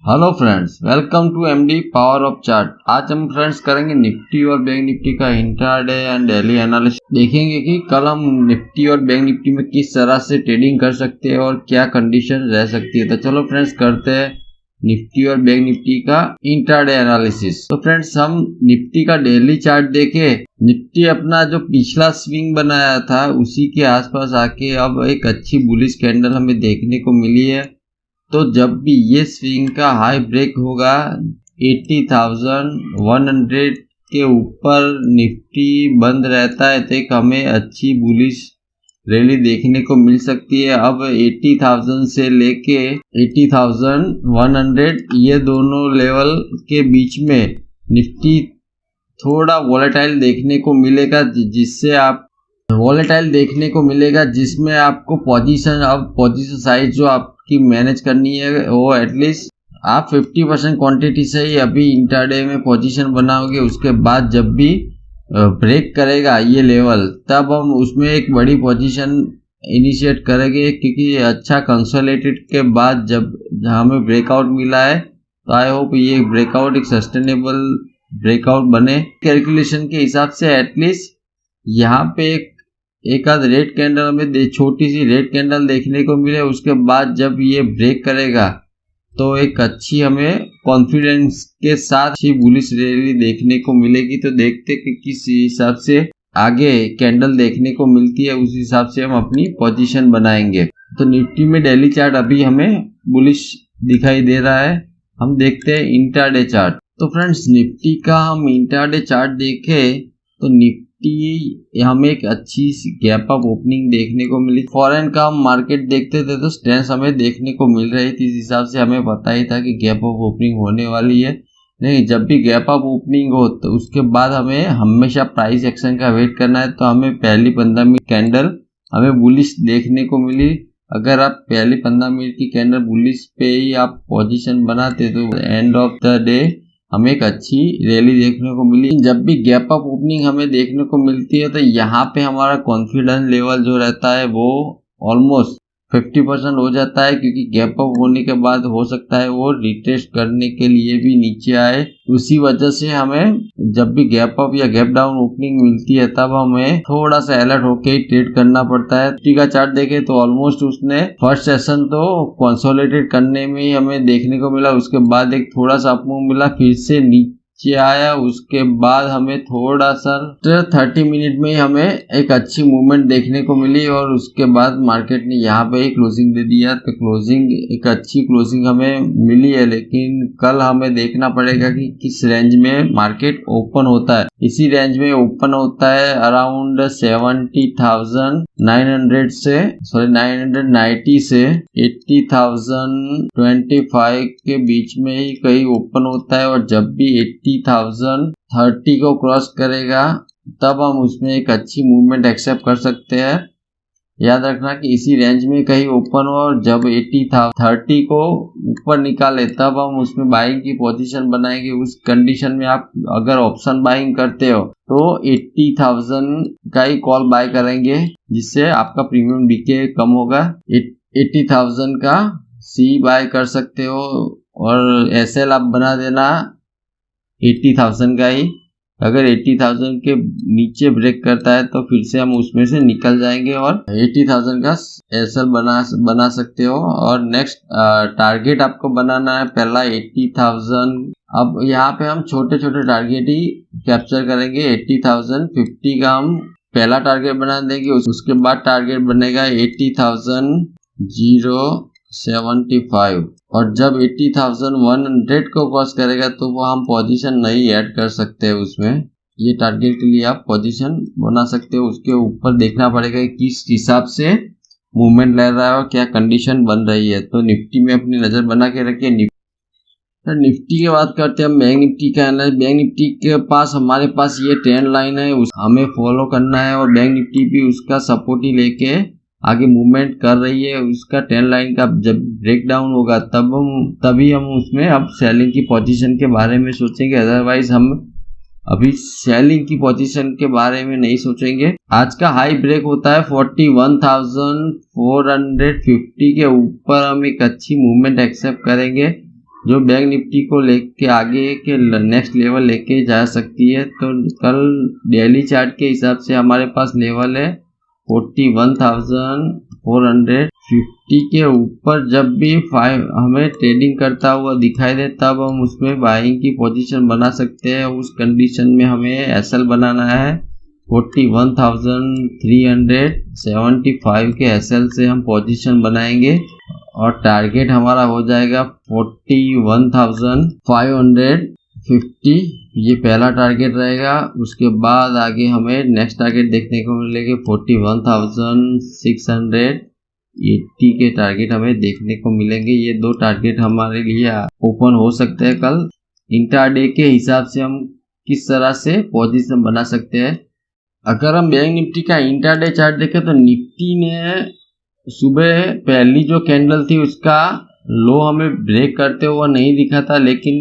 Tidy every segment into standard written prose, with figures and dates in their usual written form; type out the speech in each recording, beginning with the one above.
Hello friends, welcome to MD power of chart. आज हम friends करेंगे निफ्टी और बैंक निफ्टी का इंट्राडे एंड डेली एनालिसिस। देखेंगे कि कल हम निफ्टी और बैंक निफ्टी में किस तरह से ट्रेडिंग कर सकते हैं और क्या कंडीशन रह सकती है। तो चलो फ्रेंड्स करते हैं निफ्टी और बैंक निफ्टी का इंट्राडे एनालिसिस। तो फ्रेंड्स हम निफ्टी का डेली चार्ट देखे, निफ्टी अपना जो पिछला स्विंग बनाया था उसी के आसपास आके अब एक अच्छी बुलिश कैंडल हमें देखने को मिली है। तो जब भी ये स्विंग का हाई ब्रेक होगा 80,100 के ऊपर निफ्टी बंद रहता है तो एक हमें अच्छी बुलिश रैली देखने को मिल सकती है। अब 80,000 से लेके 80,100 ये दोनों लेवल के बीच में निफ्टी थोड़ा वॉलेटाइल देखने को मिलेगा, जिसमें आपको पोजीशन साइज जो आपकी मैनेज करनी है वो एटलीस्ट आप 50% क्वांटिटी से ही अभी इंट्राडे में पोजीशन बनाओगे। उसके बाद जब भी ब्रेक करेगा ये लेवल तब हम उसमें एक बड़ी पोजीशन इनिशिएट करेंगे, क्योंकि अच्छा कंसोलिडेटेड के बाद जब हमें ब्रेकआउट मिला है तो आई होप ये ब्रेकआउट एक सस्टेनेबल ब्रेकआउट बने। कैलकुलेशन के हिसाब से एटलीस्ट यहाँ पे एक आध रेड कैंडल हमें छोटी सी रेड कैंडल देखने को मिले। उसके बाद जब ये ब्रेक करेगा तो एक अच्छी हमें कॉन्फिडेंस के साथ अच्छी बुलिश रैली देखने को मिलेगी। तो देखते कि किस हिसाब से आगे कैंडल देखने को मिलती है, उस हिसाब से हम अपनी पोजीशन बनाएंगे। तो निफ्टी में डेली चार्ट अभी हमें बुलिश दिखाई दे रहा है। हम देखते हैं इंट्राडे चार्ट। तो फ्रेंड्स निफ्टी का हम इंट्राडे चार्ट देखें तो निफ्टी हमें एक अच्छी गैप अप ओपनिंग देखने को मिली। फॉरेन का हम मार्केट देखते थे तो स्ट्रेंथ हमें देखने को मिल रही थी, इस हिसाब से हमें पता ही था कि गैप अप ओपनिंग होने वाली है। नहीं, जब भी गैप अप ओपनिंग हो तो उसके बाद हमें हमेशा प्राइस एक्शन का वेट करना है। तो हमें पहली 15 मिनट कैंडल हमें बुलिश देखने को मिली। अगर आप पहली 15 मिनट की कैंडल बुलिश पे ही आप पोजीशन बनाते तो एंड ऑफ द डे हमें एक अच्छी रैली देखने को मिली। जब भी गैप अप ओपनिंग हमें देखने को मिलती है तो यहाँ पे हमारा कॉन्फिडेंस लेवल जो रहता है वो ऑलमोस्ट 50% हो जाता है, क्योंकि गैप अप होने के बाद हो सकता है वो रिटेस्ट करने के लिए भी नीचे आए। उसी वजह से हमें जब भी गैप अप या गैप डाउन ओपनिंग मिलती है तब हमें थोड़ा सा अलर्ट होके ट्रेड करना पड़ता है। निफ्टी का चार्ट देखें तो ऑलमोस्ट उसने फर्स्ट सेशन तो कंसोलिडेट करने में ही हमें देखने को मिला। उसके बाद एक थोड़ा सा अपमूव मिला, फिर से नीचे आया। उसके बाद हमें थोड़ा सा 30 मिनट में ही हमें एक अच्छी मूवमेंट देखने को मिली और उसके बाद मार्केट ने यहाँ पे ही क्लोजिंग दे दिया। तो क्लोजिंग एक अच्छी क्लोजिंग हमें मिली है, लेकिन कल हमें देखना पड़ेगा कि किस रेंज में मार्केट ओपन होता है। इसी रेंज में ओपन होता है अराउंड 70,900 से 990 से 80,025 के बीच में ही कहीं ओपन होता है। और जब भी 80,030 को क्रॉस करेगा तब हम उसमें एक अच्छी मूवमेंट एक्सेप्ट कर सकते हैं। याद रखना कि इसी रेंज में कहीं ओपन हो और जब 80,030 को ऊपर निकाले तब हम उसमें बाइंग की पोजीशन बनाएंगे। उस कंडीशन में आप अगर ऑप्शन बाइंग करते हो तो 80,000 का ही कॉल बाय करेंगे, जिससे आपका प्रीमियम डीके कम होगा। 80,000 का सी बाय कर सकते हो और एसएल आप बना देना 80,000 का ही। अगर 80,000 के नीचे ब्रेक करता है तो फिर से हम उसमें से निकल जाएंगे और 80,000 का एसएल बना सकते हो। और नेक्स्ट टारगेट आपको बनाना है पहला 80,000। अब यहाँ पे हम छोटे छोटे टारगेट ही कैप्चर करेंगे। 80,050 का हम पहला टारगेट बना देंगे। उसके बाद टारगेट बनेगा 80,075 और जब 80,100 को क्रॉस करेगा तो वो हम पोजीशन नहीं ऐड कर सकते हैं उसमें। ये टारगेट के लिए आप पोजीशन बना सकते हो। उसके ऊपर देखना पड़ेगा कि किस हिसाब से मूवमेंट ले रहा है और क्या कंडीशन बन रही है। तो निफ्टी में अपनी नज़र बना के रखिए। निफ्टी की बात करते हैं हम बैंक निफ्टी का। बैंक निफ्टी के पास हमारे पास ये ट्रेंड लाइन है, हमें फॉलो करना है और बैंक निफ्टी भी उसका सपोर्ट ही लेके आगे मूवमेंट कर रही है। उसका ट्रेंड लाइन का जब ब्रेक डाउन होगा तभी हम उसमें अब सेलिंग की पोजीशन के बारे में सोचेंगे। अदरवाइज हम अभी सेलिंग की पोजीशन के बारे में नहीं सोचेंगे। आज का हाई ब्रेक होता है 41,450 के ऊपर हम एक अच्छी मूवमेंट एक्सेप्ट करेंगे। जो बैंक निफ्टी को लेके आगे के नेक्स्ट लेवल लेके जा सकती है। तो कल डेली चार्ट के हिसाब से हमारे पास लेवल है 41,450 के ऊपर जब भी हमें ट्रेडिंग करता हुआ दिखाई दे तब हम उसमें बाइंग की पोजीशन बना सकते हैं। उस कंडीशन में हमें एसएल बनाना है 41,375 के एसएल से हम पोजीशन बनाएंगे और टारगेट हमारा हो जाएगा 41,550। ये पहला टारगेट रहेगा। उसके बाद आगे हमें नेक्स्ट टारगेट देखने को मिलेगा 41,680 के टारगेट हमें देखने को मिलेंगे। ये दो टारगेट हमारे लिए ओपन हो सकते हैं कल। इंट्राडे के हिसाब से हम किस तरह से पोजीशन बना सकते हैं। अगर हम बैंक निफ्टी का इंट्राडे चार्ट देखें तो निफ्टी ने सुबह पहली जो कैंडल थी उसका लो हमें ब्रेक करते हुआ नहीं दिखा था, लेकिन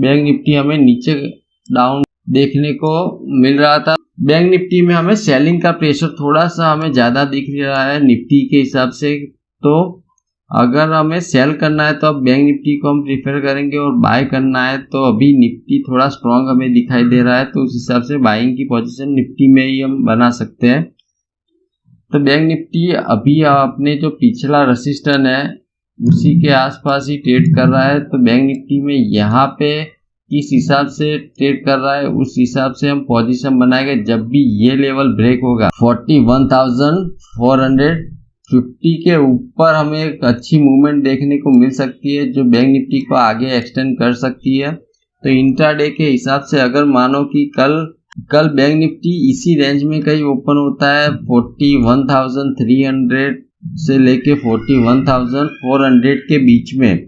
बैंक निफ्टी हमें नीचे डाउन देखने को मिल रहा था। बैंक निफ्टी में हमें सेलिंग का प्रेशर थोड़ा सा हमें ज़्यादा दिख रहा है निफ्टी के हिसाब से। तो अगर हमें सेल करना है तो अब बैंक निफ्टी को हम प्रीफर करेंगे और बाय करना है तो अभी निफ्टी थोड़ा स्ट्रॉन्ग हमें दिखाई दे रहा है, तो उस हिसाब से बाइंग की पोजीशन निफ्टी में ही हम बना सकते हैं। तो बैंक निफ्टी अभी अपने जो पिछला रेजिस्टेंस है उसी के आसपास ही ट्रेड कर रहा है। तो बैंक निफ्टी में यहाँ पे किस हिसाब से ट्रेड कर रहा है उस हिसाब से हम पोजीशन बनाएंगे। जब भी ये लेवल ब्रेक होगा 41,450 के ऊपर हमें एक अच्छी मूवमेंट देखने को मिल सकती है जो बैंक निफ्टी को आगे एक्सटेंड कर सकती है। तो इंट्राडे के हिसाब से अगर मानो कि कल बैंक निफ्टी इसी रेंज में कहीं ओपन होता है 41,300 से लेके 41,400 के बीच में,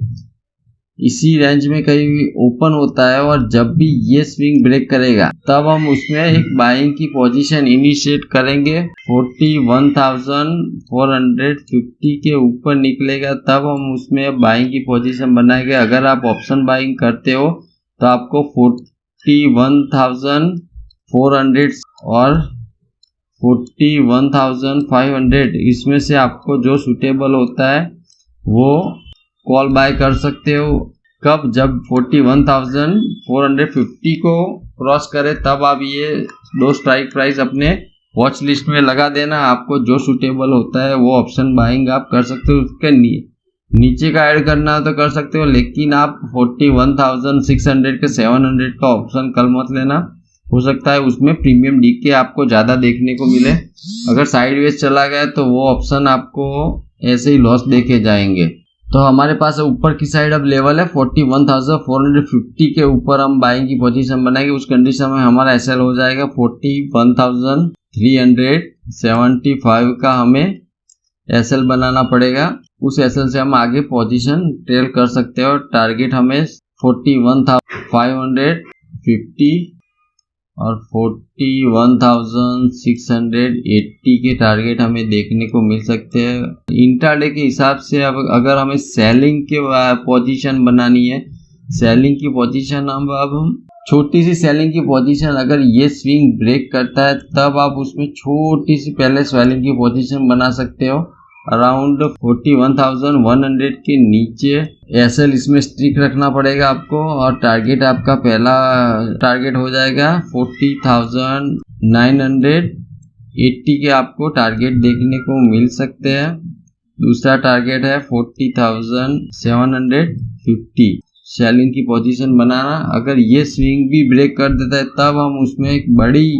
इसी रेंज में कहीं ओपन होता है और जब भी ये स्विंग ब्रेक करेगा तब हम उसमें एक बाइंग की पोजीशन इनिशिएट करेंगे। 41,450 के ऊपर निकलेगा तब हम उसमें बाइंग की पोजीशन बनाएंगे। अगर आप ऑप्शन बाइंग करते हो तो आपको 41,400 और 41,500 इसमें से आपको जो सूटेबल होता है वो कॉल बाय कर सकते हो। कब? जब 41,450 को क्रॉस करे तब आप ये दो स्ट्राइक प्राइस अपने वॉच लिस्ट में लगा देना। आपको जो सूटेबल होता है वो ऑप्शन बाइंग आप कर सकते हो। उसके नीचे का ऐड करना है तो कर सकते हो, लेकिन आप 41,600 के 700 का ऑप्शन कल मत लेना। हो सकता है उसमें प्रीमियम डीके आपको ज़्यादा देखने को मिले। अगर साइडवेज चला गया तो वो ऑप्शन आपको ऐसे ही लॉस देके जाएंगे। तो हमारे पास ऊपर की साइड अब लेवल है 41,450 के ऊपर हम बाइंग की पोजीशन बनाएंगे। उस कंडीशन में हमारा एसएल हो जाएगा 41,375 का हमें एसएल बनाना पड़ेगा। उस एसएल से हम आगे पोजीशन ट्रेल कर सकते हैं और टारगेट हमें 41,550 और 41,680 के टारगेट हमें देखने को मिल सकते हैं। इंट्राडे के हिसाब से अब अगर हमें सेलिंग के पोजीशन बनानी है, सेलिंग की पोजीशन हम छोटी सी सेलिंग की पोजीशन अगर ये स्विंग ब्रेक करता है तब आप उसमें छोटी सी पहले सेलिंग की पोजीशन बना सकते हो। अराउंड 41,100 के नीचे एसएल इसमें स्ट्रिक रखना पड़ेगा आपको और टारगेट आपका पहला टारगेट हो जाएगा 40,980 के आपको टारगेट देखने को मिल सकते हैं। दूसरा टारगेट है 40,750 सेलिंग की पोजीशन बनाना। अगर ये स्विंग भी ब्रेक कर देता है तब हम उसमें एक बड़ी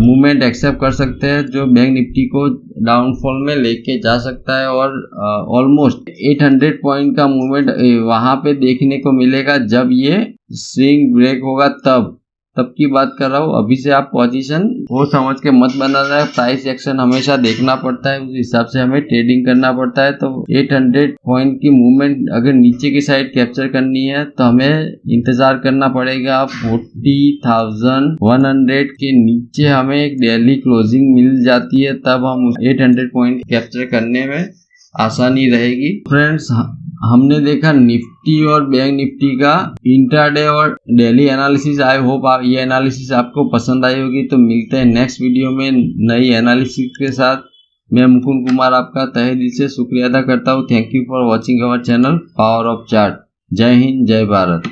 मूवमेंट एक्सेप्ट कर सकते हैं जो बैंक निफ्टी को डाउनफॉल में लेके जा सकता है और ऑलमोस्ट 800 पॉइंट का मूवमेंट वहां पे देखने को मिलेगा जब ये स्विंग ब्रेक होगा। तब की बात कर रहा हूँ। अभी से आप पोजीशन वो समझ के मत बनाना है। प्राइस एक्शन हमेशा देखना पड़ता है, उस हिसाब से हमें ट्रेडिंग करना पड़ता है। तो 800 पॉइंट की मूवमेंट अगर नीचे की साइड कैप्चर करनी है तो हमें इंतजार करना पड़ेगा। 40,100 के नीचे हमें एक डेली क्लोजिंग मिल जाती है तब हम 800 पॉइंट कैप्चर करने में आसानी रहेगी। फ्रेंड्स, हमने देखा निफ्टी और बैंक निफ्टी का इंट्राडे और डेली एनालिसिस। आई होप ये एनालिसिस आपको पसंद आई होगी। तो मिलते हैं नेक्स्ट वीडियो में नई एनालिसिस के साथ। मैं मुकुंद कुमार आपका तहे दिल से शुक्रिया अदा करता हूँ। Thank you for watching our channel power of chart. जय हिंद, जय भारत।